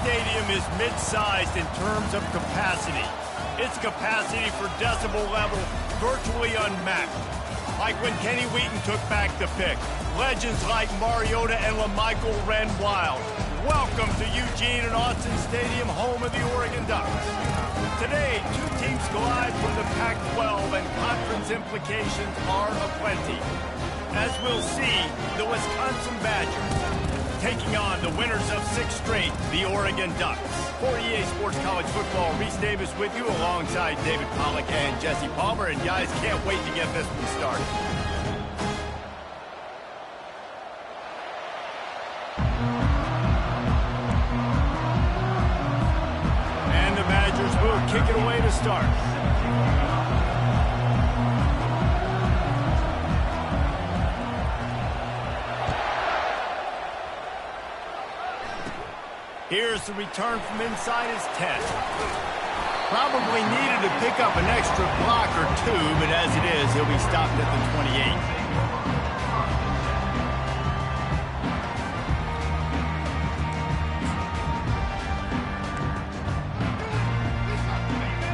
stadium is mid-sized in terms of capacity. Its capacity for decibel level virtually unmatched. Like when Kenny Wheaton took back the pick. Legends like Mariota and LaMichael ran wild. Welcome to Eugene and Austin Stadium, home of the Oregon Ducks. Today, two teams collide from the Pac-12 and conference implications are aplenty. As we'll see, the Wisconsin Badgers taking on the winners of 6 straight, the Oregon Ducks. For EA Sports College Football, Reese Davis with you alongside David Pollack and Jesse Palmer. And guys, can't wait to get this one started. And the Badgers will kick it away to start. Here's the return from inside his 10. Probably needed to pick up an extra block or 2, but as it is, he'll be stopped at the 28.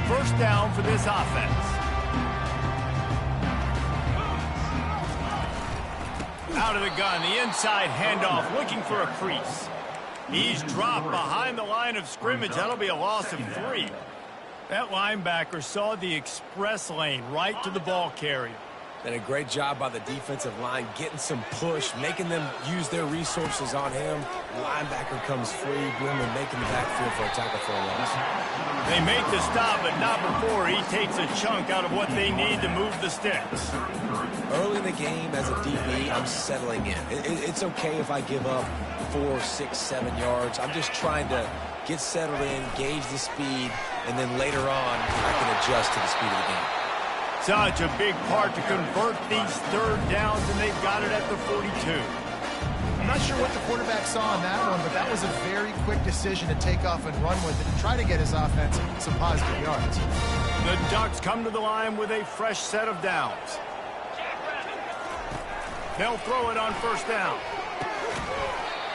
First down for this offense. Out of the gun, the inside handoff, looking for a crease. He's dropped behind the line of scrimmage. That'll be a loss of 3. That linebacker saw the express lane right to the ball carrier. And a great job by the defensive line, getting some push, making them use their resources on him. The linebacker comes free, Blumen making the backfield for a tackle for a loss. They make the stop, but not before he takes a chunk out of what they need to move the sticks. Early in the game, as a DB, I'm settling in. It's okay if I give up 4, 6, 7 yards. I'm just trying to get settled in, gauge the speed, and then later on, I can adjust to the speed of the game. Such a big part to convert these third downs, and they've got it at the 42. I'm not sure what the quarterback saw on that one, but that was a very quick decision to take off and run with it and try to get his offense some positive yards. The Ducks come to the line with a fresh set of downs. They'll throw it on first down.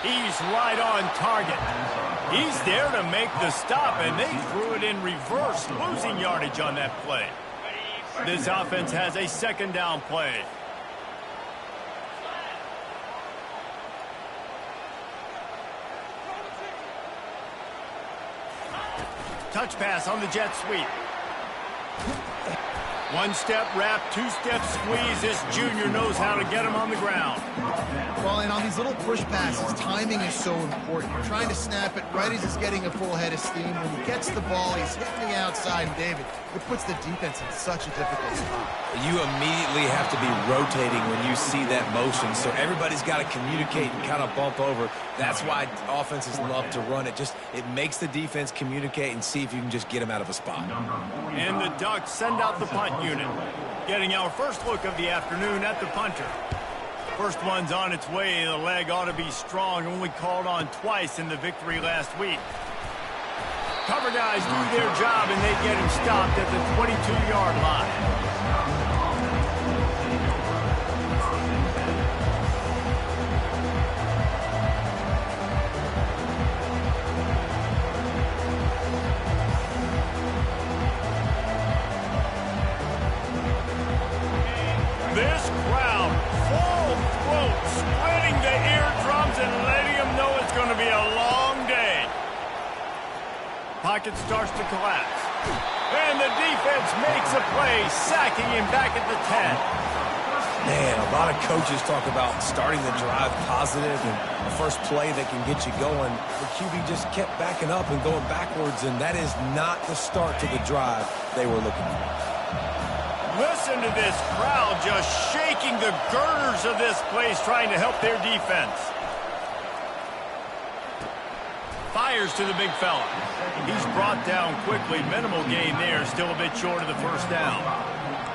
He's right on target. He's there to make the stop, and they threw it in reverse, losing yardage on that play. This offense has a second down play. Touch pass on the jet sweep. One step wrap, 2-step squeeze. This junior knows how to get him on the ground. Well, and on these little push passes, timing is so important. You're trying to snap it right as he's getting a full head of steam. When he gets the ball, he's hitting the outside, and David, it puts the defense in such a difficult spot. You immediately have to be rotating when you see that motion, so everybody's got to communicate and kind of bump over. That's why offenses love to run it. It makes the defense communicate and see if you can just get them out of a spot. And the Ducks send out the punt unit. Getting our first look of the afternoon at the punter. First one's on its way. The leg ought to be strong. Only called on twice in the victory last week. Cover guys do their job, and they get him stopped at the 22-yard line. This crowd, full throat, splitting the eardrums and letting them know it's going to be a long day. Pocket starts to collapse. And the defense makes a play, sacking him back at the 10. Man, a lot of coaches talk about starting the drive positive and the first play that can get you going. The QB just kept backing up and going backwards, and that is not the start to the drive they were looking for. Listen to this crowd just shaking the girders of this place, trying to help their defense. Fires to the big fella. He's brought down quickly. Minimal gain there, still a bit short of the first down.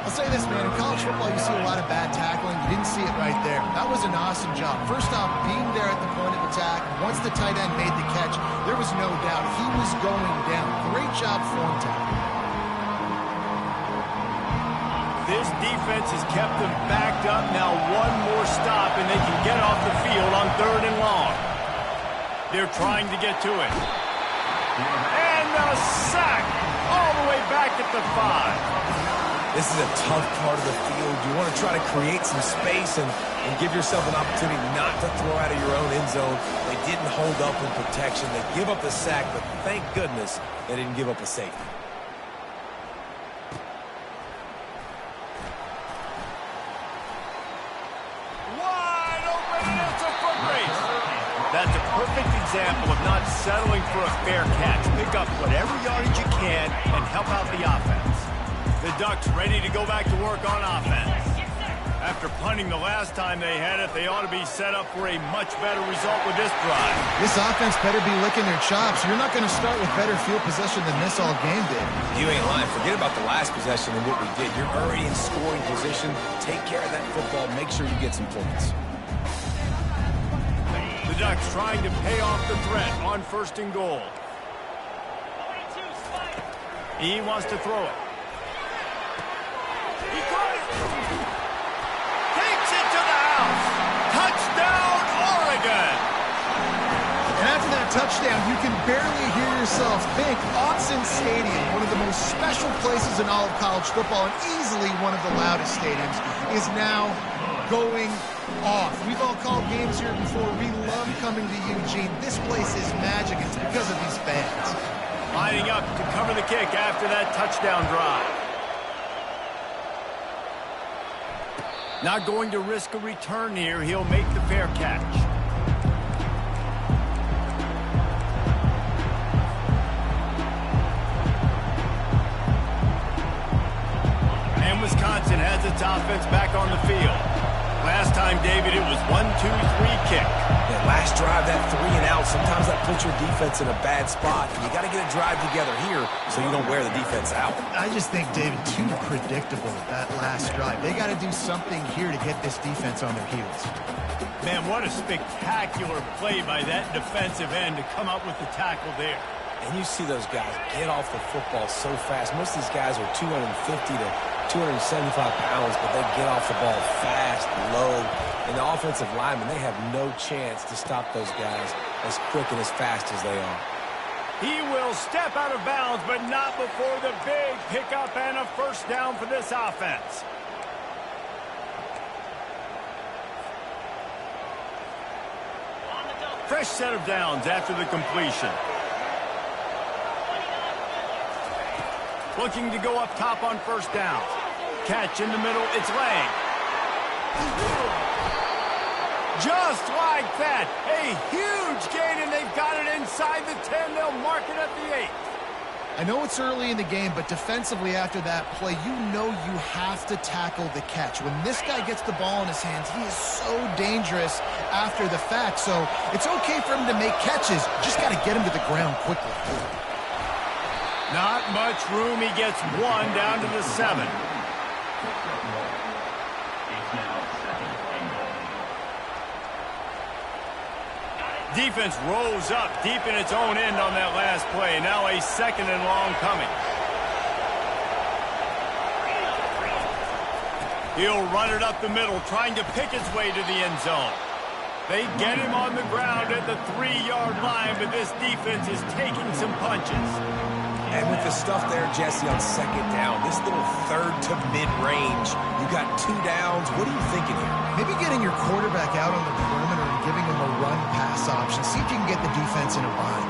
I'll say this, man. In college football, you see a lot of bad tackling. You didn't see it right there. That was an awesome job. First off, being there at the point of attack. Once the tight end made the catch, there was no doubt he was going down. Great job form tackling. This defense has kept them backed up. Now one more stop, and they can get off the field on 3rd and long. They're trying to get to it. And the sack all the way back at the 5. This is a tough part of the field. You want to try to create some space and give yourself an opportunity not to throw out of your own end zone. They didn't hold up in protection. They give up the sack, but thank goodness they didn't give up a safety. Wide open, and it's a foot race. That's a perfect example of not settling for a fair catch. Pick up whatever yardage you can and help out the offense. The Ducks ready to go back to work on offense. After punting the last time they had it, they ought to be set up for a much better result with this drive. This offense better be licking their chops. You're not going to start with better field possession than this all game did. You ain't lying. Forget about the last possession and what we did. You're already in scoring position. Take care of that football. Make sure you get some points. The Ducks trying to pay off the threat on 1st and goal. He wants to throw it. He caught it. Takes it to the house. Touchdown, Oregon. And after that touchdown, you can barely hear yourself think. Autzen Stadium, one of the most special places in all of college football and easily one of the loudest stadiums, is now going off. We've all called games here before. We love coming to Eugene. This place is magic. It's because of these fans. Lining up to cover the kick after that touchdown drive. Not going to risk a return here. He'll make the fair catch. And Wisconsin has its offense back on the field. Last time, David, it was 1-2-3 kick. That last drive, that 3 and out, sometimes that puts your defense in a bad spot. And you got to get a drive together here so you don't wear the defense out. I just think, David, too predictable, that last drive. They got to do something here to get this defense on their heels. Man, what a spectacular play by that defensive end to come up with the tackle there. And you see those guys get off the football so fast. Most of these guys are 250 to 275 pounds, but they get off the ball fast, low. And the offensive linemen, they have no chance to stop those guys as quick and as fast as they are. He will step out of bounds, but not before the big pickup and a 1st down for this offense. Fresh set of downs after the completion. Looking to go up top on 1st down. Catch in the middle, it's Lang. Just like that, a huge gain, and they've got it inside the 10. They'll mark it at the 8. I know it's early in the game, but defensively after that play, you know you have to tackle the catch. When this guy gets the ball in his hands, he is so dangerous after the fact. So it's okay for him to make catches. Just got to get him to the ground quickly. Not much room. He gets 1 down to the 7. Defense rolls up deep in its own end on that last play. Now a 2nd and long coming. He'll run it up the middle, trying to pick his way to the end zone. They get him on the ground at the 3-yard line, but this defense is taking some punches. And with the stuff there, Jesse, on 2nd down, this little 3rd to mid-range, you got 2 downs. What are you thinking here? Maybe getting your quarterback out on the perimeter and giving him a run-pass option. See if you can get the defense in a bind.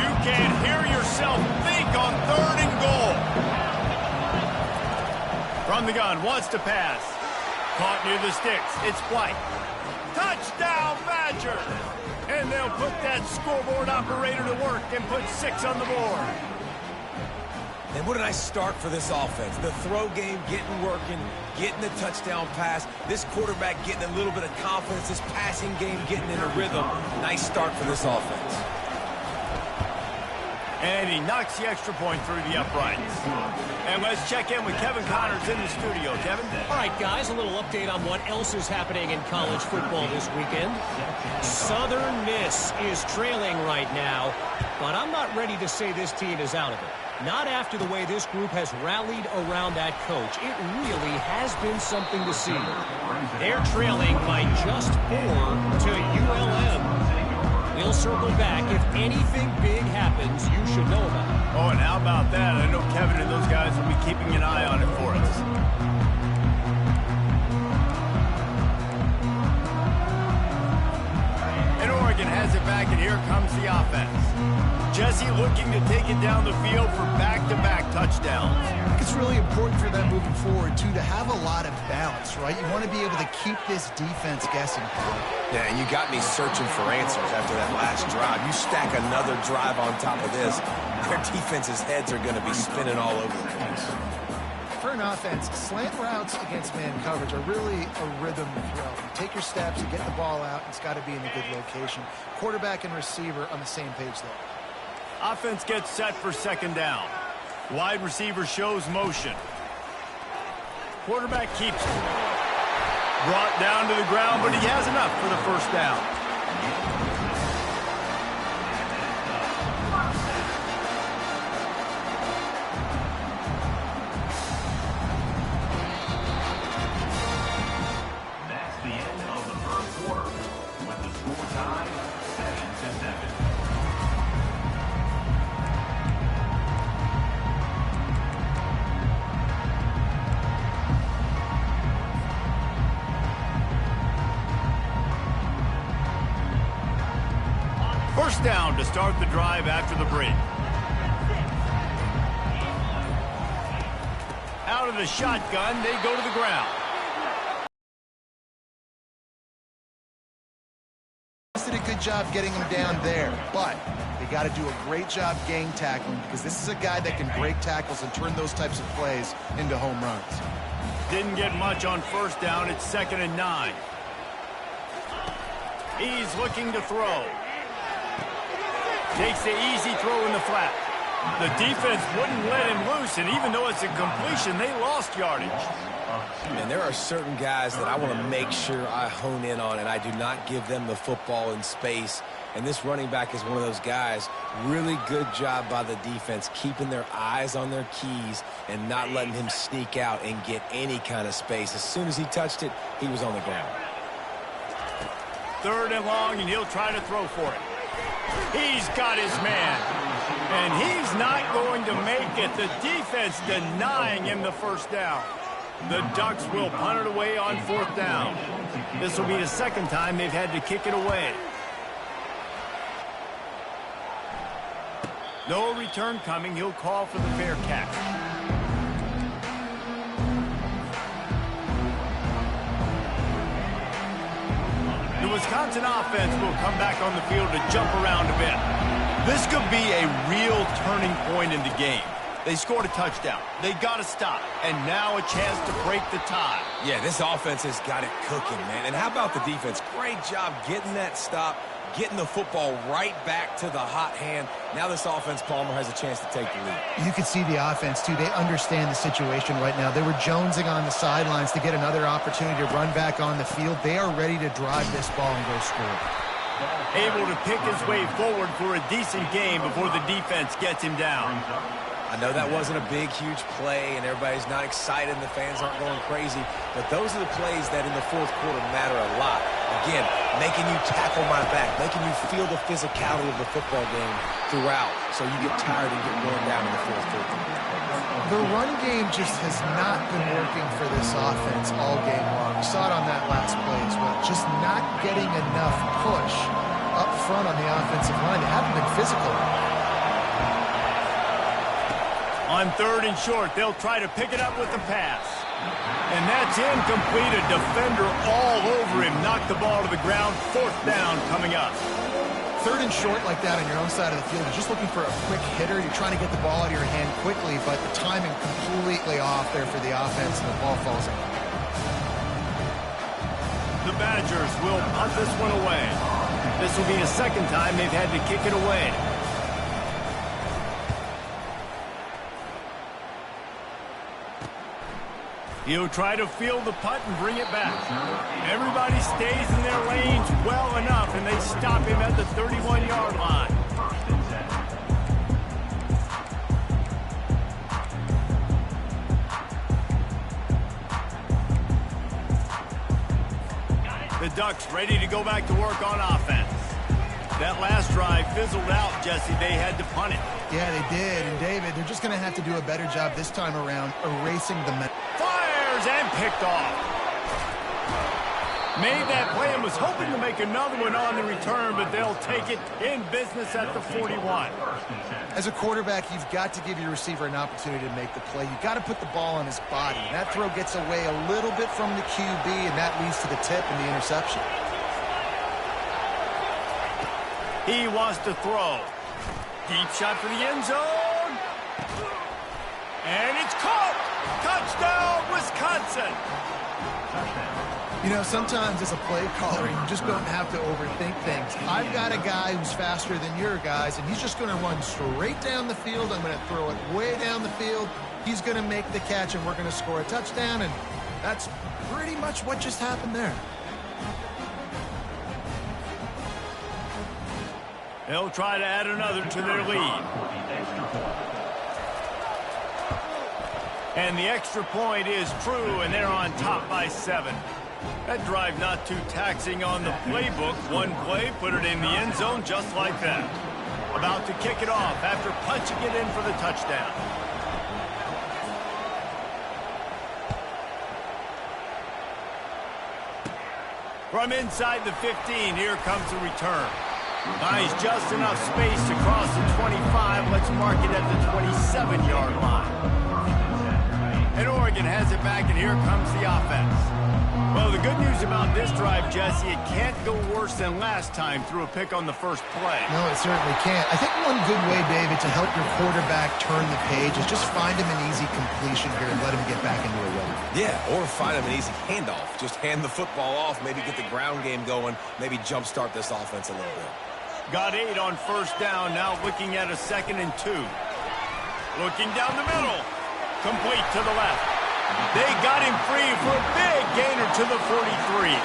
You can hear yourself think on 3rd and goal. From the gun, wants to pass. Caught near the sticks. It's White. Touchdown, Badger! And they'll put that scoreboard operator to work and put 6 on the board. And what a nice start for this offense. The throw game getting working, getting the touchdown pass. This quarterback getting a little bit of confidence. This passing game getting in a rhythm. Nice start for this offense. And he knocks the extra point through the uprights. And let's check in with Kevin Connors in the studio. Kevin? All right, guys, a little update on what else is happening in college football this weekend. Southern Miss is trailing right now, but I'm not ready to say this team is out of it. Not after the way this group has rallied around that coach. It really has been something to see. They're trailing by just 4 to ULM. We'll circle back. If anything big happens, you should know about it. Oh, and how about that? I know Kevin and those guys will be keeping an eye on it for us. And Oregon has it back, and here comes the offense. Jesse looking to take it down the field for back-to-back touchdowns. I think it's really important for them moving forward, too, to have a lot of balance, right? You want to be able to keep this defense guessing. Yeah, and you got me searching for answers after that last drive. You stack another drive on top of this, their defense's heads are going to be spinning all over the place. For an offense, slant routes against man coverage are really a rhythm throw. You take your steps, you get the ball out, it's got to be in a good location. Quarterback and receiver on the same page there. Offense gets set for second down. Wide receiver shows motion. Quarterback keeps it. Brought down to the ground, but he has enough for the first down. That's the end of the first quarter, with the score tied 7-7. First down to start the drive after the break. Out of the shotgun, they go to the ground. Did a good job getting him down there, but they got to do a great job gang tackling because this is a guy that can break tackles and turn those types of plays into home runs. Didn't get much on first down. It's 2nd and 9. He's looking to throw. Takes the easy throw in the flat. The defense wouldn't let him loose, and even though it's a completion, they lost yardage. And there are certain guys that I want to make sure I hone in on, and I do not give them the football in space. And this running back is one of those guys. Really good job by the defense, keeping their eyes on their keys and not letting him sneak out and get any kind of space. As soon as he touched it, he was on the ground. 3rd and long, and he'll try to throw for it. He's got his man, and he's not going to make it. The defense denying him the first down. The Ducks will punt it away on 4th down. This will be the second time they've had to kick it away. No return coming. He'll call for the fair catch. The Wisconsin offense will come back on the field to jump around a bit. This could be a real turning point in the game. They scored a touchdown. They got to stop. And now a chance to break the tie. Yeah, this offense has got it cooking, man. And how about the defense? Great job getting that stop, getting the football right back to the hot hand. Now this offense, Palmer, has a chance to take the lead. You can see the offense, too. They understand the situation right now. They were jonesing on the sidelines to get another opportunity to run back on the field. They are ready to drive this ball and go score. Able to pick his way forward for a decent game before the defense gets him down. I know that wasn't a big, huge play, and everybody's not excited, and the fans aren't going crazy, but those are the plays that in the 4th quarter matter a lot. Again, making you tackle my back, making you feel the physicality of the football game throughout, so you get tired and get worn down in the 4th quarter. The run game just has not been working for this offense all game long. We saw it on that last play as well. Just not getting enough push up front on the offensive line. They haven't been physical. On 3rd and short, they'll try to pick it up with the pass. And that's incomplete. A defender all over him. Knocked the ball to the ground. 4th down coming up. 3rd and short like that on your own side of the field. You're just looking for a quick hitter. You're trying to get the ball out of your hand quickly, but the timing completely off there for the offense, and the ball falls in. The Badgers will punt this one away. This will be the second time they've had to kick it away. He'll try to field the punt and bring it back. Everybody stays in their lanes well enough, and they stop him at the 31-yard line. The Ducks ready to go back to work on offense. That last drive fizzled out, Jesse. They had to punt it. Yeah, they did. And, David, they're just going to have to do a better job this time around erasing the... Fires and picked off. Made that play and was hoping to make another one on the return, but they'll take it in business at the 41. As a quarterback, you've got to give your receiver an opportunity to make the play. You've got to put the ball on his body. That throw gets away a little bit from the QB, and that leads to the tip and the interception. He wants to throw. Deep shot for the end zone. And it's caught. Touchdown, Wisconsin. You know, sometimes as a play caller, you just don't have to overthink things. I've got a guy who's faster than your guys, and he's just going to run straight down the field. I'm going to throw it way down the field. He's going to make the catch, and we're going to score a touchdown, and that's pretty much what just happened there. They'll try to add another to their lead. And the extra point is true, and they're on top by 7. That drive not too taxing on the playbook. One play, put it in the end zone just like that. About to kick it off after punching it in for the touchdown. From inside the 15, here comes the return. Nice, just enough space to cross the 25. Let's mark it at the 27-yard line. And Oregon has it back, and here comes the offense. Well, the good news about this drive, Jesse, it can't go worse than last time through a pick on the first play. No, it certainly can't. I think one good way, David, to help your quarterback turn the page is just find him an easy completion here and let him get back into a rhythm. Yeah, or find him an easy handoff. Just hand the football off, maybe get the ground game going, maybe jumpstart this offense a little bit. Got 8 on first down, now looking at a 2nd and 2. Looking down the middle. Complete to the left. They got him free for a big gainer to the 43.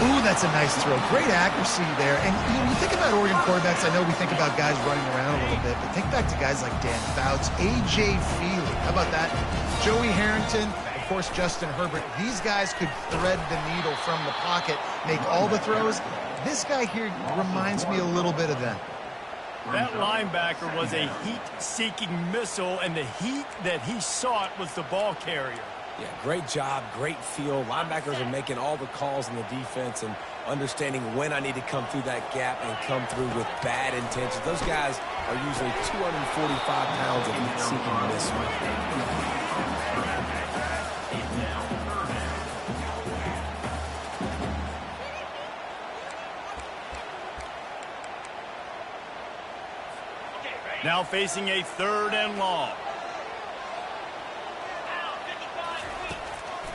Ooh, that's a nice throw. Great accuracy there. And you think about Oregon quarterbacks, I know we think about guys running around a little bit, but think back to guys like Dan Fouts, A.J. Feely. How about that? Joey Harrington, of course, Justin Herbert. These guys could thread the needle from the pocket, make all the throws. This guy here reminds me a little bit of them. That linebacker was a heat-seeking missile, and the heat that he sought was the ball carrier. Yeah, great job, great feel. Linebackers are making all the calls in the defense and understanding when I need to come through that gap and come through with bad intentions. Those guys are usually 245 pounds of heat-seeking missile. Now facing a 3rd and long.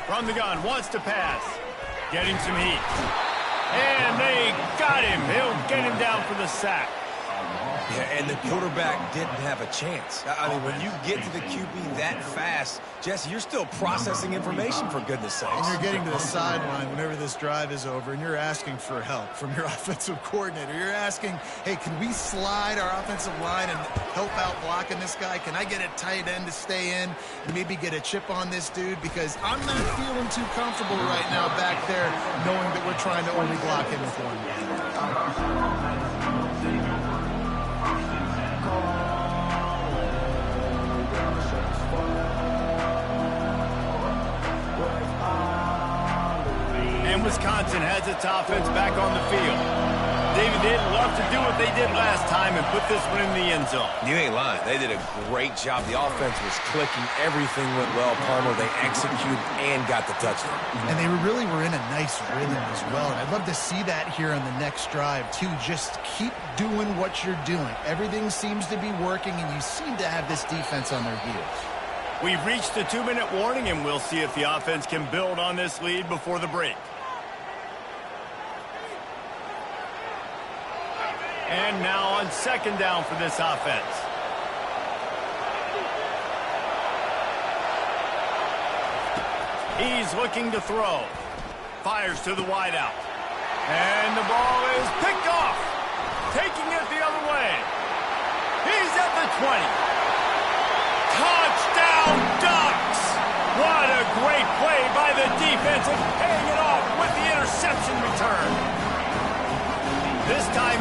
From the gun, wants to pass. Getting some heat. And they got him. He'll get him down for the sack. Yeah, and the quarterback didn't have a chance. I mean, when you get to the QB that fast, Jesse, you're still processing information, for goodness sakes. And you're getting to the sideline whenever this drive is over, and you're asking for help from your offensive coordinator. You're asking, hey, can we slide our offensive line and help out blocking this guy? Can I get a tight end to stay in and maybe get a chip on this dude? Because I'm not feeling too comfortable right now back there knowing that we're trying to only block him with one. And Wisconsin has its offense back on the field. David, they'd love to do what they did last time and put this one in the end zone. You ain't lying. They did a great job. The offense was clicking. Everything went well. Palmer, they executed and got the touchdown. And they really were in a nice rhythm as well. And I'd love to see that here on the next drive, too. Just keep doing what you're doing. Everything seems to be working, and you seem to have this defense on their heels. We've reached the 2-minute warning, and we'll see if the offense can build on this lead before the break. And now on 2nd down for this offense. He's looking to throw. Fires to the wideout. And the ball is picked off. Taking it the other way. He's at the 20. Touchdown, Ducks! What a great play by the defense and paying it off with the interception return.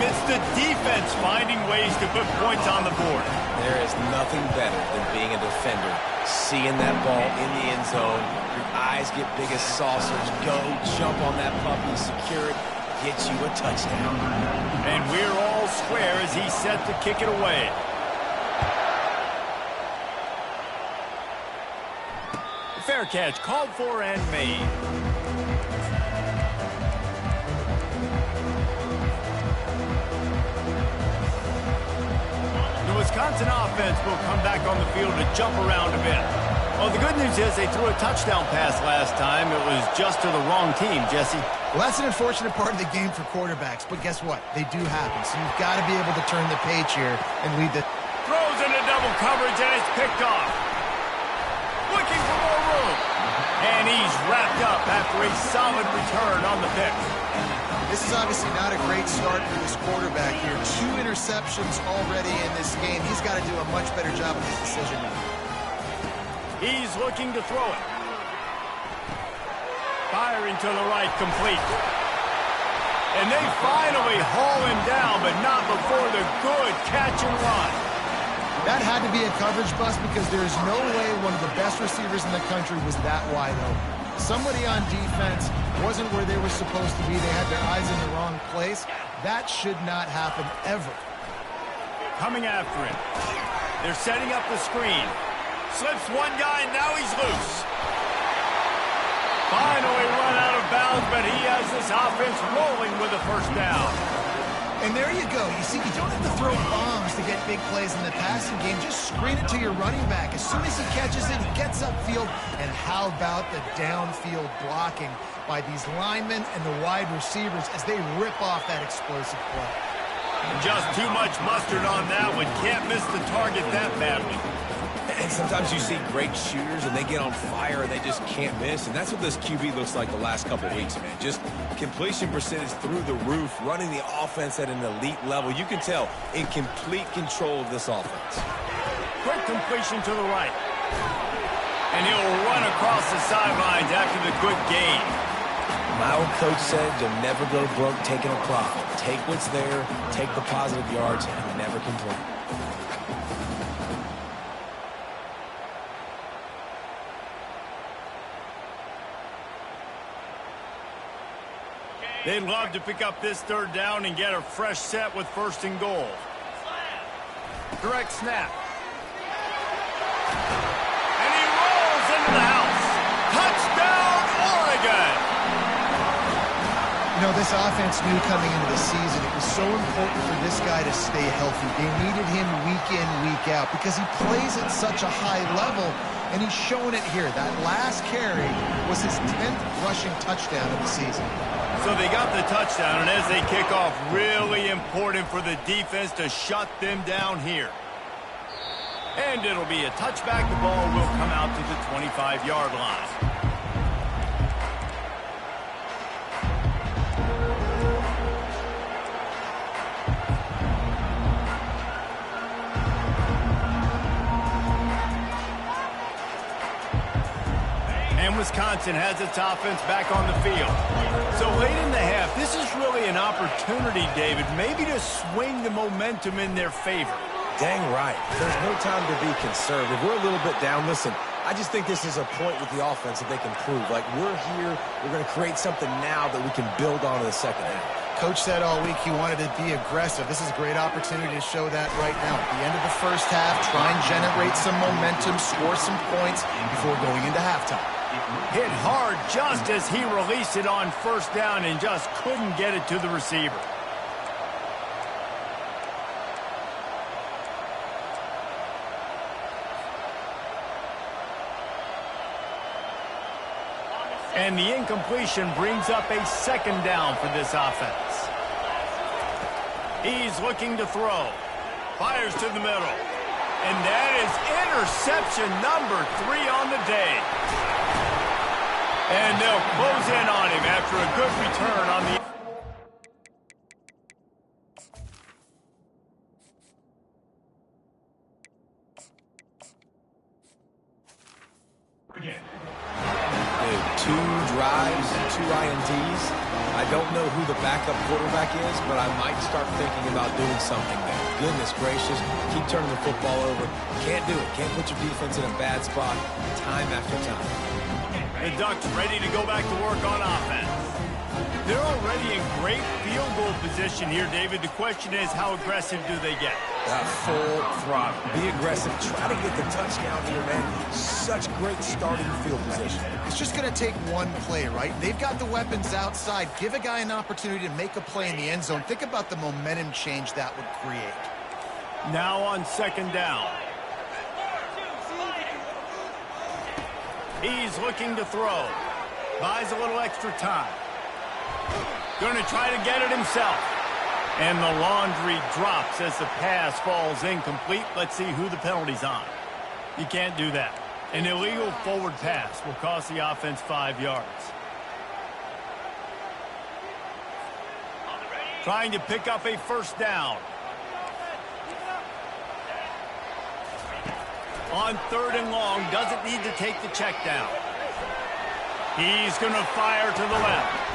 game, it's the defense finding ways to put points on the board. There is nothing better than being a defender. Seeing that ball in the end zone, your eyes get big as saucers. Go, jump on that puppy, secure it, get you a touchdown. And we're all square as he's set to kick it away. Fair catch, called for and made. The Wisconsin offense will come back on the field to jump around a bit. Well, the good news is they threw a touchdown pass last time. It was just to the wrong team, Jesse. Well, that's an unfortunate part of the game for quarterbacks, but guess what? They do happen, so you've got to be able to turn the page here and lead the... Throws into double coverage, and it's picked off. Looking for more room. And he's wrapped up after a solid return on the pick. This is obviously not a great start for this quarterback here. 2 interceptions already in this game. He's got to do a much better job of his decision-making. He's looking to throw it. Firing to the right, complete. And they finally haul him down, but not before the good catch and run. That had to be a coverage bust because there is no way one of the best receivers in the country was that wide open. Somebody on defense wasn't where they were supposed to be. They had their eyes in the wrong place. That should not happen ever. Coming after him. They're setting up the screen. Slips one guy, and now he's loose. Finally run out of bounds, but he has this offense rolling with a first down. And there you go. You see, you don't have to throw bombs to get big plays in the passing game. Just screen it to your running back. As soon as he catches it, he gets upfield. And how about the downfield blocking by these linemen and the wide receivers as they rip off that explosive play? Just too much mustard on that one. Can't miss the target that badly. And sometimes you see great shooters and they get on fire and they just can't miss. And that's what this QB looks like the last couple of weeks, man. Just completion percentage through the roof, running the offense at an elite level. You can tell in complete control of this offense. Quick completion to the right. And he'll run across the sidelines after the good gain. My old coach said you'll never go broke taking a profit. Take what's there, take the positive yards, and never complain. They'd love to pick up this third down and get a fresh set with first and goal. Direct snap. And he rolls into the house. Touchdown, Oregon! You know, this offense knew coming into the season it was so important for this guy to stay healthy. They needed him week in, week out because he plays at such a high level, and he's showing it here. That last carry was his 10th rushing touchdown of the season. So they got the touchdown, and as they kick off, really important for the defense to shut them down here. And it'll be a touchback. The ball will come out to the 25-yard line. Wisconsin has its offense back on the field. So late in the half, this is really an opportunity, David, maybe to swing the momentum in their favor. Dang right. There's no time to be conservative. We're a little bit down. Listen, I just think this is a point with the offense that they can prove. Like, we're here, we're going to create something now that we can build on in the second half. Coach said all week he wanted to be aggressive. This is a great opportunity to show that right now. At the end of the first half, try and generate some momentum, score some points before going into halftime. Hit hard just as he released it on first down and just couldn't get it to the receiver. And the incompletion brings up a second down for this offense. He's looking to throw. Fires to the middle. And that is interception number 3 on the day. And they'll close in on him after a good return on the... Dude, 2 drives, 2 INTs. I don't know who the backup quarterback is, but I might start thinking about doing something there. Goodness gracious, keep turning the football over. Can't do it. Can't put your defense in a bad spot time after time. The Ducks ready to go back to work on offense. They're already in great field goal position here, David. The question is, how aggressive do they get? Full throttle. Be aggressive. Try to get the touchdown here, man. Such great starting field position. It's just going to take one play, right? They've got the weapons outside. Give a guy an opportunity to make a play in the end zone. Think about the momentum change that would create. Now on second down. He's looking to throw. Buys a little extra time. Going to try to get it himself. And the laundry drops as the pass falls incomplete. Let's see who the penalty's on. You can't do that. An illegal forward pass will cost the offense 5 yards. Trying to pick up a first down. On third and long, doesn't need to take the check down. He's going to fire to the left.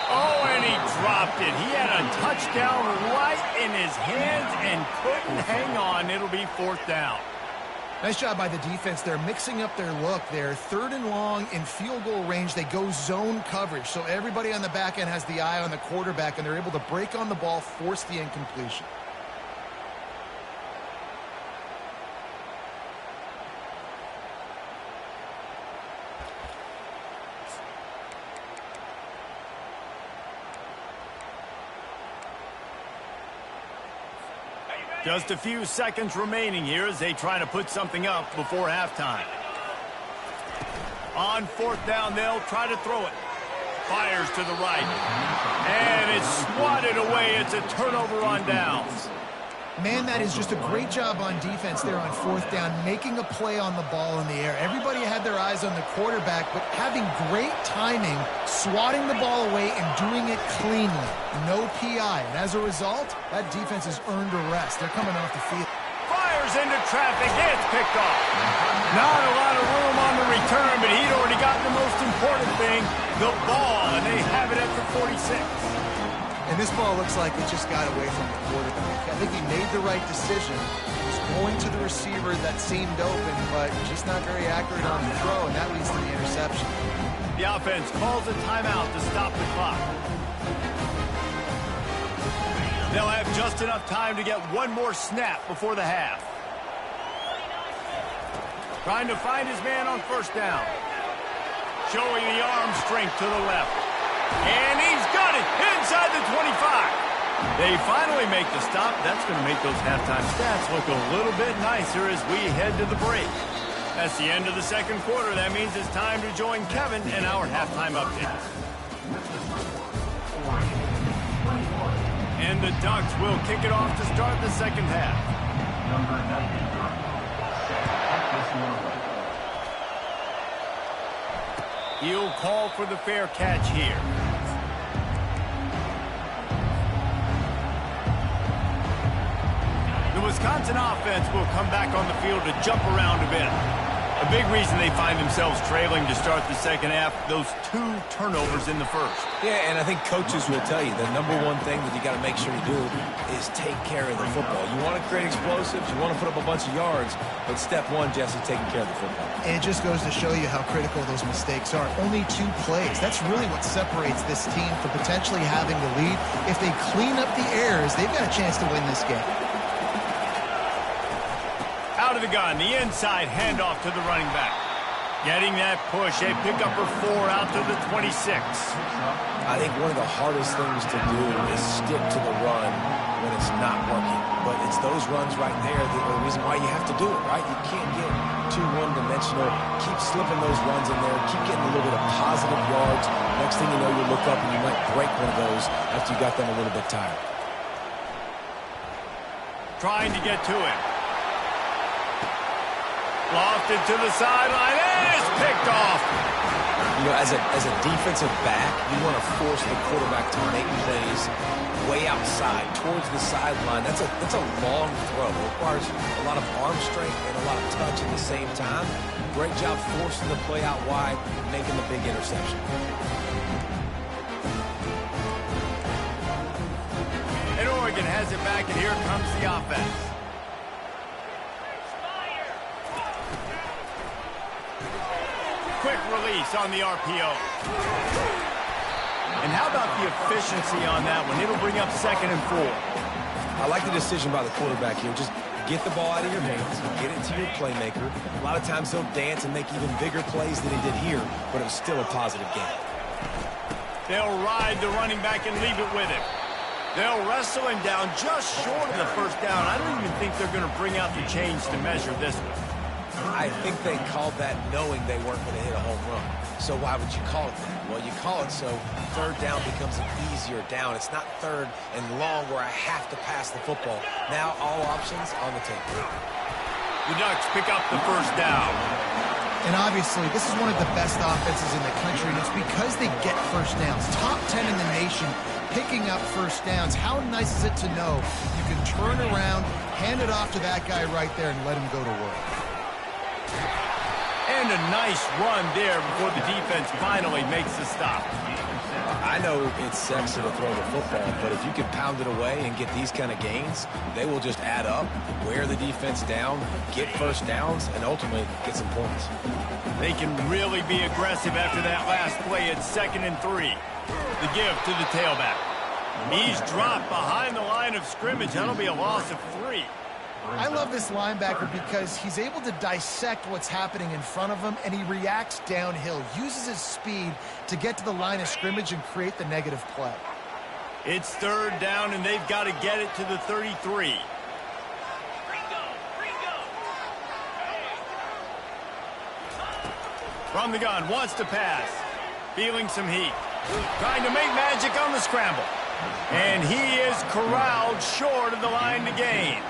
Oh, and he dropped it. He had a touchdown right in his hands and couldn't hang on. It'll be fourth down. Nice job by the defense. They're mixing up their look there. Third and long in field goal range. They go zone coverage. So everybody on the back end has the eye on the quarterback, and they're able to break on the ball, force the incompletion. Just a few seconds remaining here as they try to put something up before halftime. On fourth down, they'll try to throw it. Fires to the right. And it's swatted away. It's a turnover on downs. Man, that is just a great job on defense there on fourth down, making a play on the ball in the air. Everybody had their eyes on the quarterback, but having great timing, swatting the ball away and doing it cleanly. No PI. And as a result, that defense has earned a rest. They're coming off the field. Fires into traffic. It's picked off. Not a lot of room on the return, but he'd already gotten the most important thing, the ball, and they have it at the 46. And this ball looks like it just got away from the quarterback. I think he made the right decision. He was going to the receiver that seemed open, but just not very accurate on the throw, and that leads to the interception. The offense calls a timeout to stop the clock. They'll have just enough time to get one more snap before the half. Trying to find his man on first down. Showing the arm strength to the left. And he's got it inside the 25. They finally make the stop. That's going to make those halftime stats look a little bit nicer as we head to the break. That's the end of the second quarter. That means it's time to join Kevin in our halftime update. And the Ducks will kick it off to start the second half. Number 93. He'll call for the fair catch here. The Wisconsin offense will come back on the field to jump around a bit. A big reason they find themselves trailing to start the second half, those 2 turnovers in the first. Yeah, and I think coaches will tell you the number one thing that you got to make sure you do is take care of the football. You want to create explosives, you want to put up a bunch of yards, but step one, Jesse, taking care of the football. And it just goes to show you how critical those mistakes are. Only 2 plays. That's really what separates this team from potentially having the lead. If they clean up the errors, they've got a chance to win this game. Out of the gun, the inside handoff to the running back. Getting that push, a pickup of 4 out to the 26. I think one of the hardest things to do is stick to the run when it's not working. But it's those runs right there that are the reason why you have to do it, right? You can't get too one-dimensional. Keep slipping those runs in there. Keep getting a little bit of positive yards. Next thing you know, you look up and you might break one of those after you got them a little bit tired. Trying to get to it. Lofted to the sideline, and it's picked off. You know, as a defensive back, you want to force the quarterback to make plays way outside, towards the sideline. That's a long throw. It requires a lot of arm strength and a lot of touch at the same time. Great job forcing the play out wide, making the big interception. it back, and here comes the offense. Quick release on the RPO. And how about the efficiency on that one? It'll bring up 2nd and 4. I like the decision by the quarterback here. Just get the ball out of your hands, get it to your playmaker. A lot of times he'll dance and make even bigger plays than he did here, but it was still a positive game. They'll ride the running back and leave it with him. They'll wrestle him down just short of the first down. I don't even think they're going to bring out the chains to measure this one. I think they called that knowing they weren't going to hit a home run. So why would you call it that? Well, you call it so 3rd down becomes an easier down. It's not 3rd and long where I have to pass the football. Now all options on the table. The Ducks pick up the first down. And obviously, this is one of the best offenses in the country, and it's because they get first downs. Top 10 in the nation picking up first downs. How nice is it to know you can turn around, hand it off to that guy right there, and let him go to work. And a nice run there before the defense finally makes the stop. I know it's sexy to throw the football, but if you can pound it away and get these kind of gains, they will just add up, wear the defense down, get first downs, and ultimately get some points. They can really be aggressive after that last play at 2nd and 3. The give to the tailback. He's dropped behind the line of scrimmage. That'll be a loss of 3. I love this linebacker because he's able to dissect what's happening in front of him, and he reacts downhill, uses his speed to get to the line of scrimmage and create the negative play. It's 3rd down, and they've got to get it to the 33. From the gun, wants to pass. Feeling some heat. Trying to make magic on the scramble. And he is corralled short of the line to gain.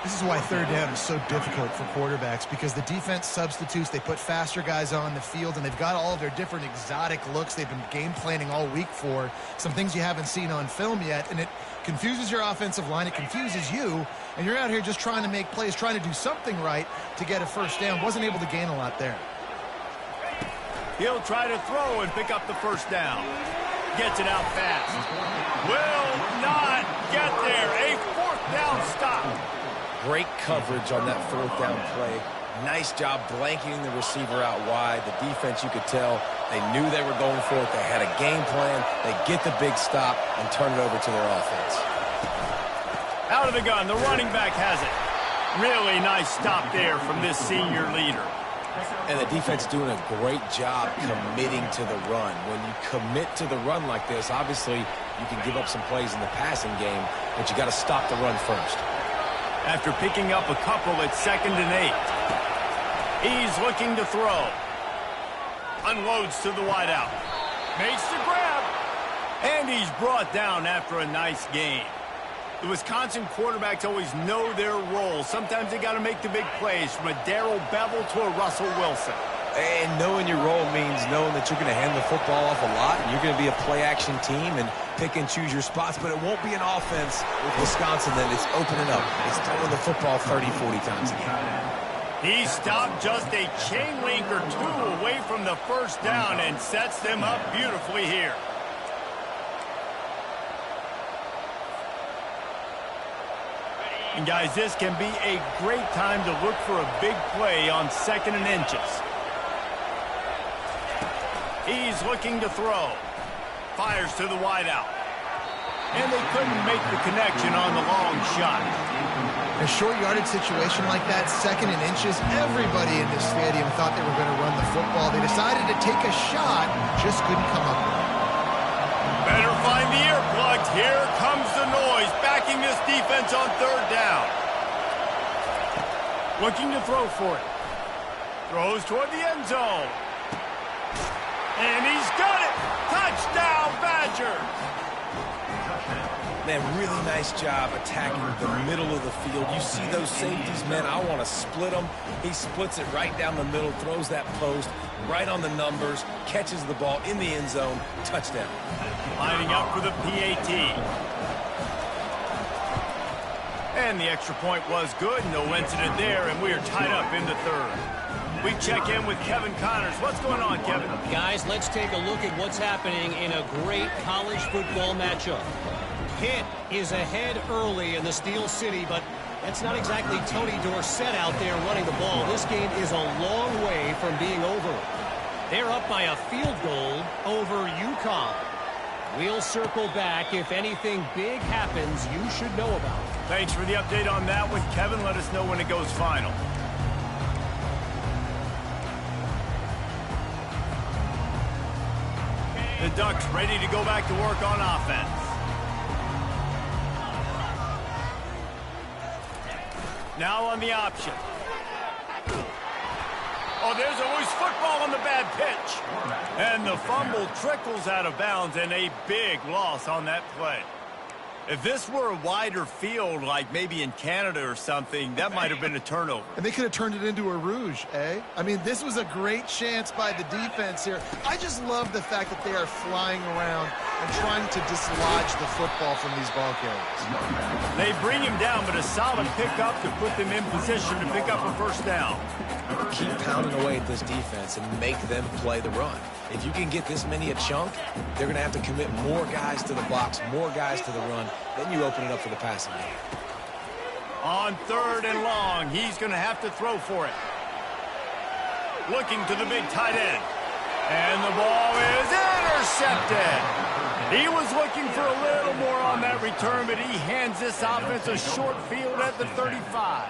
This is why 3rd down is so difficult for quarterbacks, because the defense substitutes, they put faster guys on the field, and they've got all of their different exotic looks they've been game planning all week for, some things you haven't seen on film yet, and it confuses your offensive line, it confuses you, and you're out here just trying to make plays, trying to do something right to get a first down. Wasn't able to gain a lot there. He'll try to throw and pick up the first down. Gets it out fast. Will not get there. A 4th down stop. Great coverage on that 4th down play. Nice job blanketing the receiver out wide. The defense, you could tell, they knew they were going for it. They had a game plan. They get the big stop and turn it over to their offense. Out of the gun, the running back has it. Really nice stop there from this senior leader. And the defense doing a great job committing to the run. When you commit to the run like this, obviously you can give up some plays in the passing game, but you got to stop the run first. After picking up a couple at 2nd and 8. He's looking to throw. Unloads to the wideout. Makes the grab. And he's brought down after a nice gain. The Wisconsin quarterbacks always know their role. Sometimes they got to make the big plays, from a Darrell Bevel to a Russell Wilson. And knowing your role means knowing that you're going to hand the football off a lot, and you're going to be a play-action team and pick and choose your spots, but it won't be an offense with Wisconsin that it's opening up. It's throwing the football 30, 40 times a game. He stopped just a chain link or 2 away from the first down and sets them up beautifully here. And guys, this can be a great time to look for a big play on 2nd and inches. He's looking to throw. Fires to the wideout. And they couldn't make the connection on the long shot. A short yardage situation like that, 2nd and inches, everybody in this stadium thought they were going to run the football. They decided to take a shot, just couldn't come up with it. Better find the earplugs. Here comes the noise, backing this defense on 3rd down. Looking to throw for it. Throws toward the end zone. And he's got it. Touchdown, Badgers. Man, really nice job attacking the middle of the field. You see those safeties, man, I want to split them. He splits it right down the middle, throws that post right on the numbers, catches the ball in the end zone, touchdown. Lining up for the PAT. And the extra point was good. No incident there, and we are tied up in the 3rd. We check in with Kevin Connors. What's going on, Kevin? Guys, let's take a look at what's happening in a great college football matchup. Pitt is ahead early in the Steel City, but that's not exactly Tony Dorsett out there running the ball. This game is a long way from being over. They're up by a field goal over Ncaa. We'll circle back if anything big happens you should know about. Thanks for the update on that one, Kevin. Let us know when it goes final. The Ducks ready to go back to work on offense. Now on the option. Oh, there's always football on the bad pitch. And the fumble trickles out of bounds, and a big loss on that play. If this were a wider field, like maybe in Canada or something, that might have been a turnover. And they could have turned it into a rouge, eh? I mean, this was a great chance by the defense here. I just love the fact that they are flying around and trying to dislodge the football from these ball carriers. They bring him down, but a solid pickup to put them in position to pick up a first down. Keep pounding away at this defense and make them play the run. If you can get this many a chunk, they're going to have to commit more guys to the box, more guys to the run. Then you open it up for the passing game. On 3rd and long, he's going to have to throw for it. Looking to the big tight end. And the ball is intercepted. He was looking for a little more on that return, but he hands this offense a short field at the 35.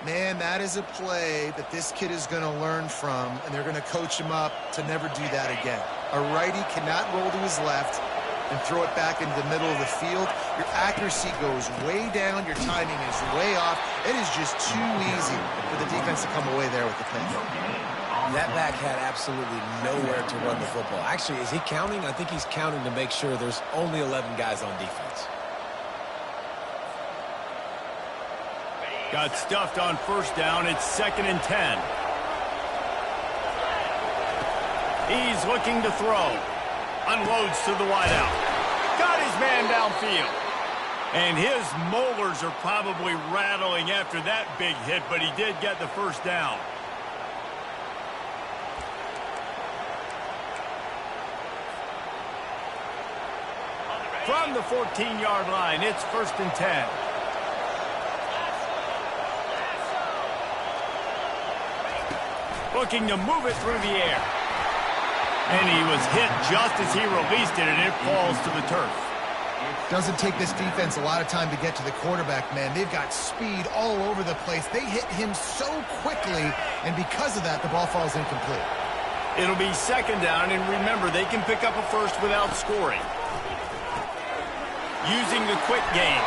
Man, that is a play that this kid is going to learn from, and they're going to coach him up to never do that again. A righty cannot roll to his left and throw it back into the middle of the field. Your accuracy goes way down. Your timing is way off. It is just too easy for the defense to come away there with the pick. That back had absolutely nowhere to run the football. Actually, is he counting? I think he's counting to make sure there's only 11 guys on defense. Got stuffed on first down. It's 2nd and 10. He's looking to throw. Unloads to the wideout. Got his man downfield. And his molars are probably rattling after that big hit, but he did get the first down. From the 14-yard line, it's 1st and 10. Looking to move it through the air. And he was hit just as he released it, and it falls to the turf. Doesn't take this defense a lot of time to get to the quarterback, man. They've got speed all over the place. They hit him so quickly, and because of that, the ball falls incomplete. It'll be 2nd down, and remember, they can pick up a first without scoring. Using the quick game.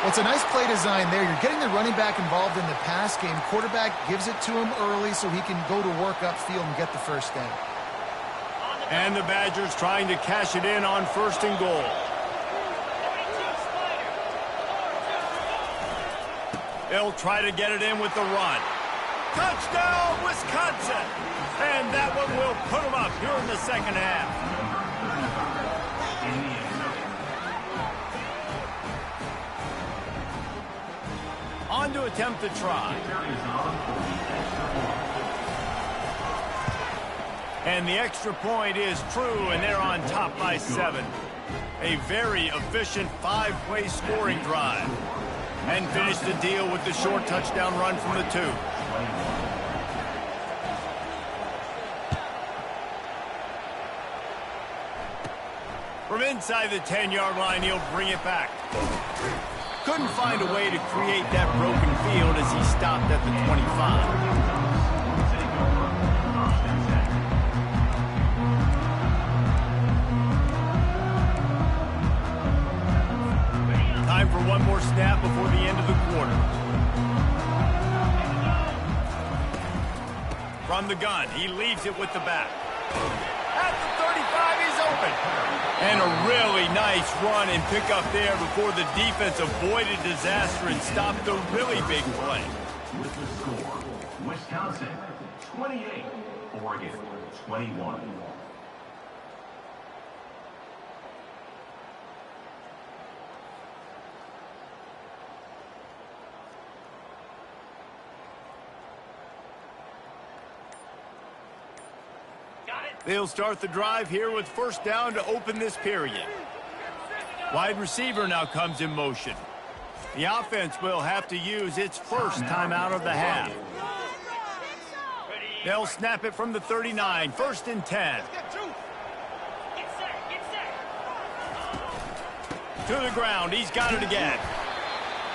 Well, it's a nice play design there. You're getting the running back involved in the pass game. Quarterback gives it to him early so he can go to work upfield and get the first down. And the Badgers trying to cash it in on 1st and goal. They'll try to get it in with the run. Touchdown, Wisconsin! And that one will put them up here in the 2nd half. On to attempt to try. And the extra point is true, and they're on top by 7. A very efficient 5-play scoring drive. And finish the deal with the short touchdown run from the 2. From inside the 10-yard line, he'll bring it back. Couldn't find a way to create that broken field as he stopped at the 25. Time for one more snap before the end of the quarter. From the gun, he leaves it with the back. At the 35, he's open. And a really nice run and pick up there before the defense avoided disaster and stopped the really big play. With the score, Wisconsin 28, Oregon 21. They'll start the drive here with first down to open this period. Wide receiver now comes in motion. The offense will have to use its first timeout of the half. They'll snap it from the 39, 1st and 10. To the ground, he's got it again.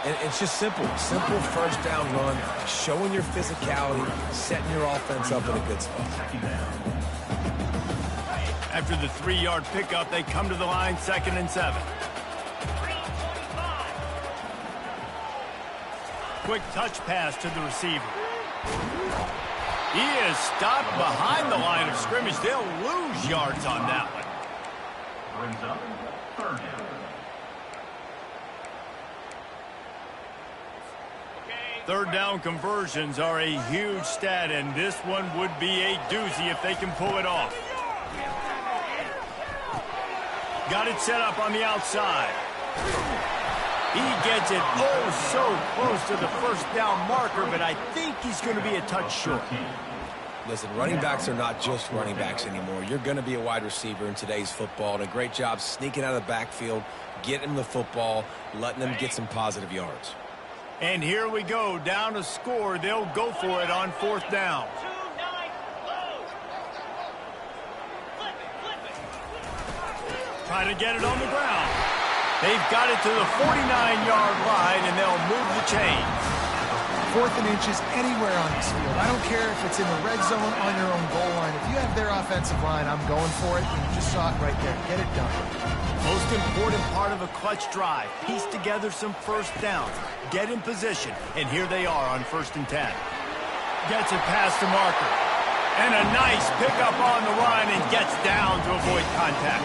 And it's just simple first down run, showing your physicality, setting your offense up in a good spot. After the 3-yard pickup, they come to the line, 2nd and 7. Quick touch pass to the receiver. He is stopped behind the line of scrimmage. They'll lose yards on that one. Brings up 3rd down. Third down conversions are a huge stat, and this one would be a doozy if they can pull it off. Got it set up on the outside. He gets it so close to the first down marker, but I think he's going to be a touch short. Listen, running backs are not just running backs anymore. You're going to be a wide receiver in today's football, and a great job sneaking out of the backfield, getting them the football, letting them get some positive yards. And here we go, down a score. They'll go for it on 4th down. Try to get it on the ground. They've got it to the 49-yard line, and they'll move the chains. 4th and inches anywhere on this field. I don't care if it's in the red zone on your own goal line. If you have their offensive line, I'm going for it. And you just saw it right there. Get it done. Most important part of a clutch drive. Piece together some first downs. Get in position. And here they are on 1st and 10. Gets it past the marker. And a nice pickup on the run and gets down to avoid contact.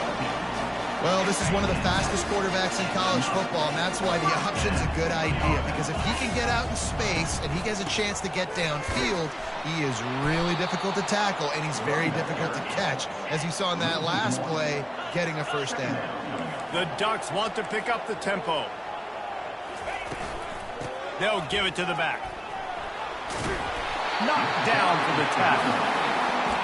Well, this is one of the fastest quarterbacks in college football, and that's why the option's a good idea. Because if he can get out in space and he has a chance to get downfield, he is really difficult to tackle, and he's very difficult to catch. As you saw in that last play, getting a first down. The Ducks want to pick up the tempo. They'll give it to the back. Knocked down for the tackle.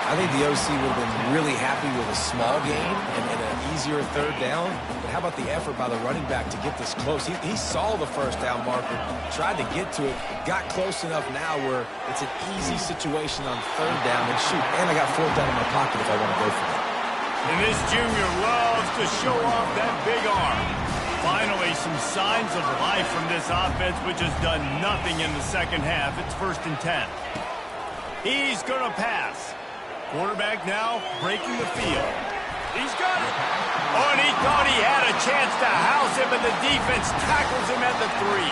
I think the OC would have been really happy with a small gain and an easier 3rd down. But how about the effort by the running back to get this close? He saw the first down marker, tried to get to it, got close enough now where it's an easy situation on 3rd down. And shoot, and I got 4th down in my pocket if I want to go for it. And this junior loves to show off that big arm. Finally, some signs of life from this offense, which has done nothing in the second half. It's 1st and 10. He's going to pass. Quarterback now breaking the field. He's got it. Oh, and he thought he had a chance to house him, but the defense tackles him at the 3.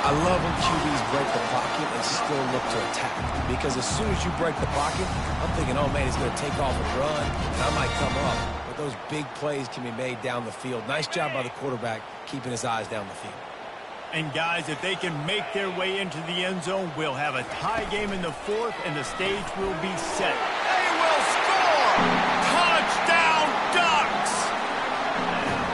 I love when QBs break the pocket and still look to attack. Because as soon as you break the pocket, I'm thinking, oh, man, he's going to take off and run, and I might come up. But those big plays can be made down the field. Nice job by the quarterback keeping his eyes down the field. And, guys, if they can make their way into the end zone, we'll have a tie game in the 4th, and the stage will be set. They will score! Touchdown, Ducks!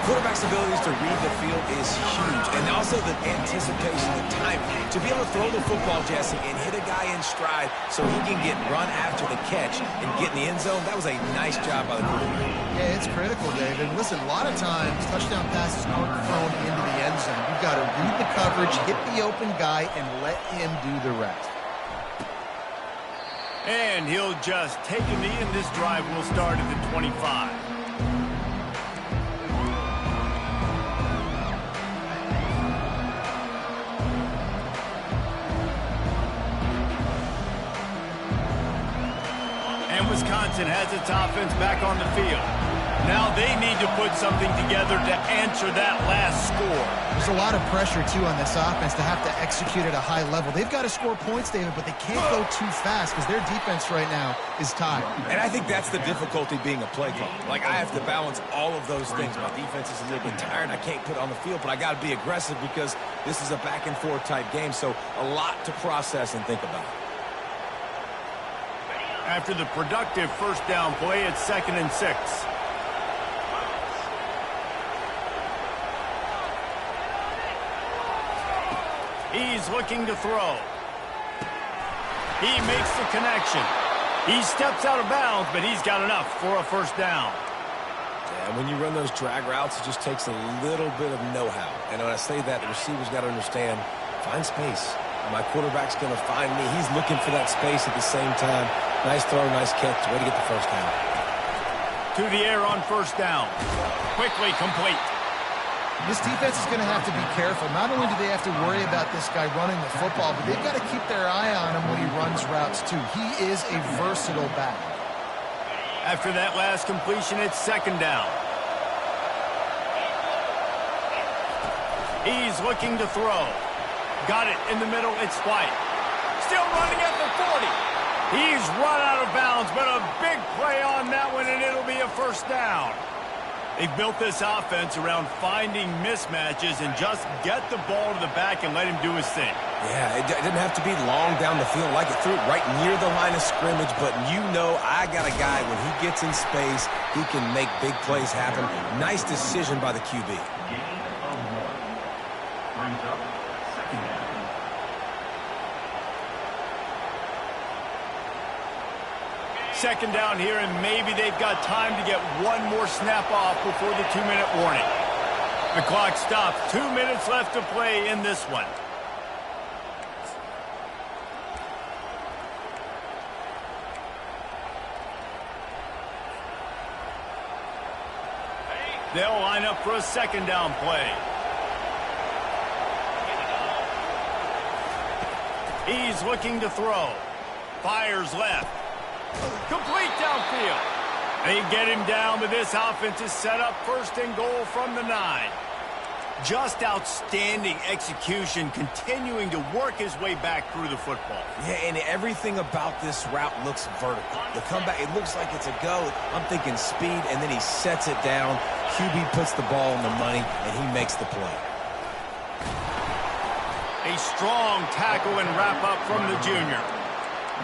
Quarterback's abilities to read the field is huge, and also the anticipation, the timing. To be able to throw the football, Jesse, and hit a guy in stride so he can get run after the catch and get in the end zone, that was a nice job by the quarterback. Yeah, it's critical, David. Listen, a lot of times, touchdown passes aren't thrown into the end zone. You've got to read the coverage, hit the open guy, and let him do the rest. And he'll just take a knee, and this drive will start at the 25. Wisconsin has its offense back on the field. Now they need to put something together to answer that last score. There's a lot of pressure, too, on this offense to have to execute at a high level. They've got to score points, David, but they can't go too fast because their defense right now is tired. And I think that's the difficulty being a play caller. Like, I have to balance all of those things. My defense is a little bit tired. I can't put it on the field, but I got to be aggressive because this is a back-and-forth type game, so a lot to process and think about. After the productive first down play, it's 2nd and 6. He's looking to throw. He makes the connection. He steps out of bounds, but he's got enough for a first down. And when you run those drag routes, it just takes a little bit of know-how. And when I say that, the receiver's got to understand, find space. My quarterback's going to find me. He's looking for that space at the same time. Nice throw, nice catch. Way to get the first down. To the air on first down. Quickly complete. This defense is going to have to be careful. Not only do they have to worry about this guy running the football, but they've got to keep their eye on him when he runs routes too. He is a versatile back. After that last completion, it's second down. He's looking to throw. Got it in the middle. It's White. Still running at the 40. He's run out of bounds, but a big play on that one, and it'll be a first down. They've built this offense around finding mismatches and just get the ball to the back and let him do his thing. Yeah, it didn't have to be long down the field. Like it threw it right near the line of scrimmage, but you know I got a guy, when he gets in space, he can make big plays happen. Nice decision by the QB. Gain of 1. Brings up second down. Second down here, and maybe they've got time to get one more snap off before the 2-minute warning. The clock stops. 2 minutes left to play in this one. They'll line up for a second down play. He's looking to throw. Fires left. Complete downfield. They get him down, but this offense is set up first and goal from the 9. Just outstanding execution, continuing to work his way back through the football. Yeah, and everything about this route looks vertical. The comeback, it looks like it's a go. I'm thinking speed, and then he sets it down. QB puts the ball on the money, and he makes the play. A strong tackle and wrap up from the junior.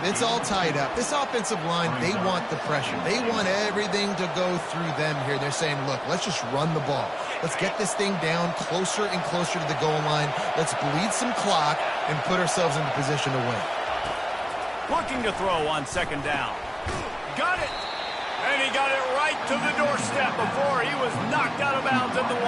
It's all tied up. This offensive line, they want the pressure. They want everything to go through them here. They're saying, look, let's just run the ball. Let's get this thing down closer and closer to the goal line. Let's bleed some clock and put ourselves into position to win. Looking to throw on second down. Got it! And he got it right to the doorstep before he was knocked out of bounds at the 1.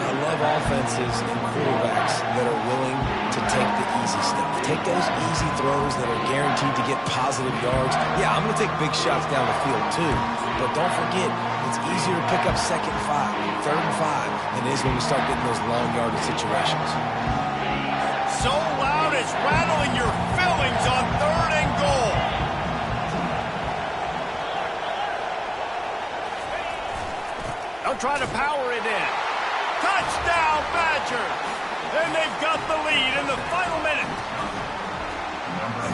I love offenses and quarterbacks that are willing to take the easy stuff. Take those easy throws that are guaranteed to get positive yards. Yeah, I'm going to take big shots down the field too. But don't forget, it's easier to pick up second and 5, third and 5 than it is when we start getting those long yardage situations. So loud it's rattling your fillings on third and goal. They'll try to power it in. Touchdown, Badgers! And they've got the lead in the final minute.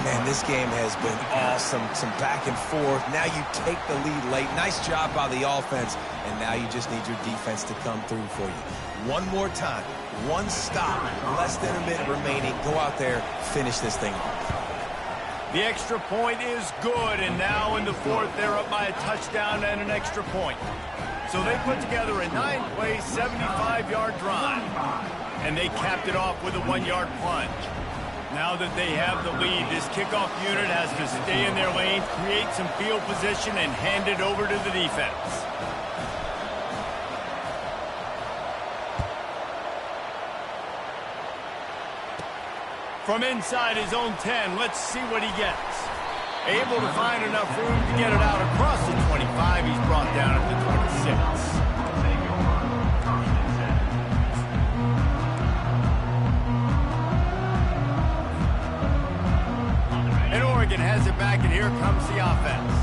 Man, this game has been awesome. Some back and forth. Now you take the lead late. Nice job by the offense. And now you just need your defense to come through for you. One more time. One stop. Less than a minute remaining. Go out there. Finish this thing off. The extra point is good. And now in the 4th, they're up by a touchdown and an extra point. So they put together a 9-play, 75-yard drive. And they capped it off with a 1-yard plunge. Now that they have the lead, this kickoff unit has to stay in their lane, create some field position, and hand it over to the defense. From inside his own 10, let's see what he gets. Able to find enough room to get it out across the 25. He's brought down at the 26. And Oregon has it back, and here comes the offense.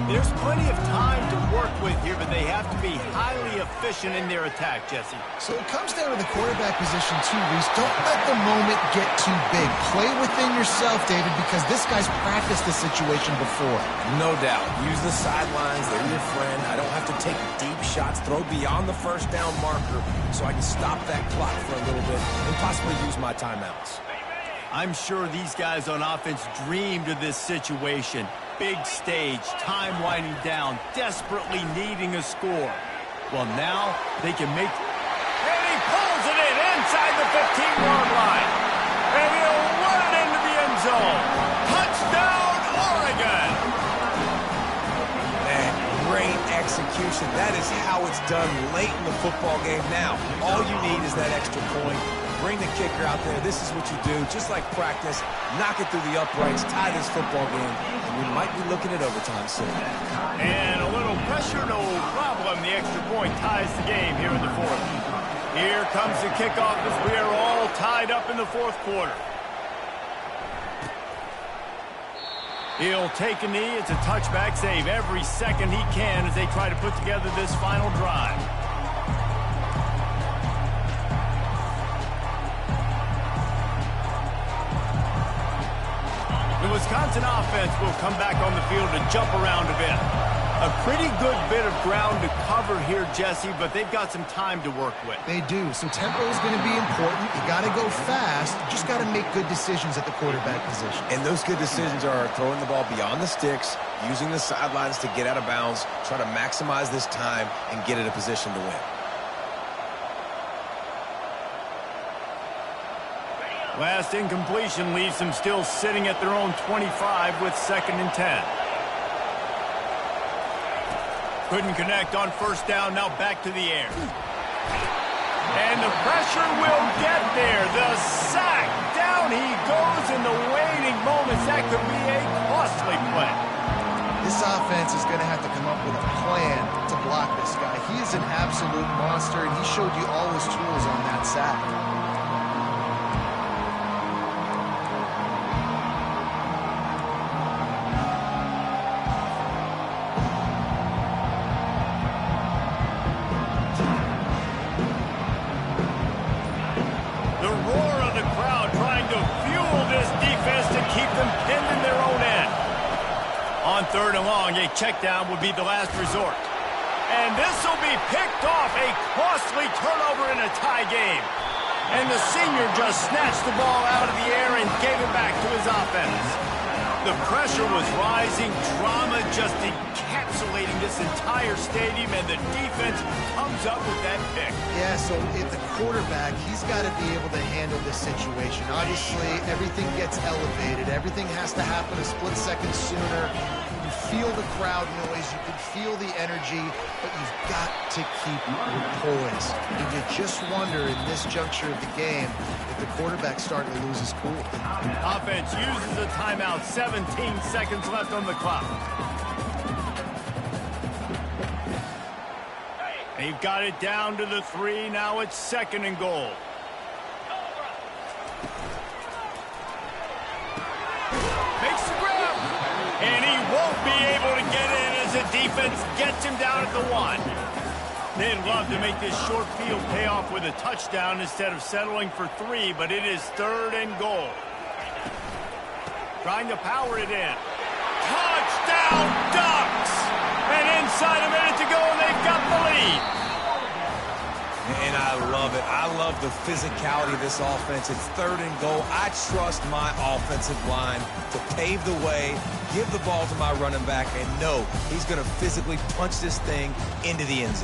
There's plenty of time to work with here, but they have to be highly efficient in their attack, Jesse. So it comes down to the quarterback position too, Reese. Don't let the moment get too big. Play within yourself, David, because this guy's practiced this situation before. No doubt. Use the sidelines. They're your friend. I don't have to take deep shots. Throw beyond the first down marker so I can stop that clock for a little bit and possibly use my timeouts. I'm sure these guys on offense dreamed of this situation. Big stage, time winding down, desperately needing a score. Well, now they can make... And he pulls it in inside the 15-yard line. And he'll run it into the end zone. Touchdown, Oregon! great execution. That is how it's done late in the football game. Now, all you need is that extra point. Bring the kicker out there. This is what you do. Just like practice, knock it through the uprights, tie this football game, and we might be looking at overtime soon. And a little pressure, no problem. The extra point ties the game here in the fourth. Here comes the kickoff as we are all tied up in the fourth quarter. He'll take a knee. It's a touchback save every second he can as they try to put together this final drive. The Wisconsin offense will come back on the field to jump around a bit. A pretty good bit of ground to cover here, Jesse, but they've got some time to work with. They do. So tempo is going to be important. You got to go fast. You just got to make good decisions at the quarterback position. And those good decisions are throwing the ball beyond the sticks, using the sidelines to get out of bounds, try to maximize this time and get in a position to win. Last incompletion leaves them still sitting at their own 25 with 2nd and 10. Couldn't connect on first down, now back to the air. And the pressure will get there. The sack. Down he goes in the waiting moments. That could be a costly play. This offense is going to have to come up with a plan to block this guy. He is an absolute monster, and he showed you all his tools on that sack. On 3rd and long, a check down would be the last resort. And this will be picked off. A costly turnover in a tie game. And the senior just snatched the ball out of the air and gave it back to his offense. The pressure was rising. Drama just encapsulating this entire stadium, and the defense comes up with that pick. Yeah, so if the quarterback, he's got to be able to handle this situation. Obviously, everything gets elevated. Everything has to happen a split second sooner. You feel the crowd noise. You can feel the energy, but you've got to keep your poise. And you just wonder in this juncture of the game if the quarterback's starting to lose his cool. Offense uses a timeout. 17 seconds left on the clock. They've got it down to the 3. Now it's 2nd and goal. Makes the grab. And he won't be able to get in as the defense gets him down at the 1. They'd love to make this short field pay off with a touchdown instead of settling for 3, but it is 3rd and goal. Trying to power it in. Touchdown Ducks! And inside a minute to go, and they've got the lead. And I love it. I love the physicality of this offense. It's 3rd and goal. I trust my offensive line to pave the way, give the ball to my running back, and know he's going to physically punch this thing into the end zone.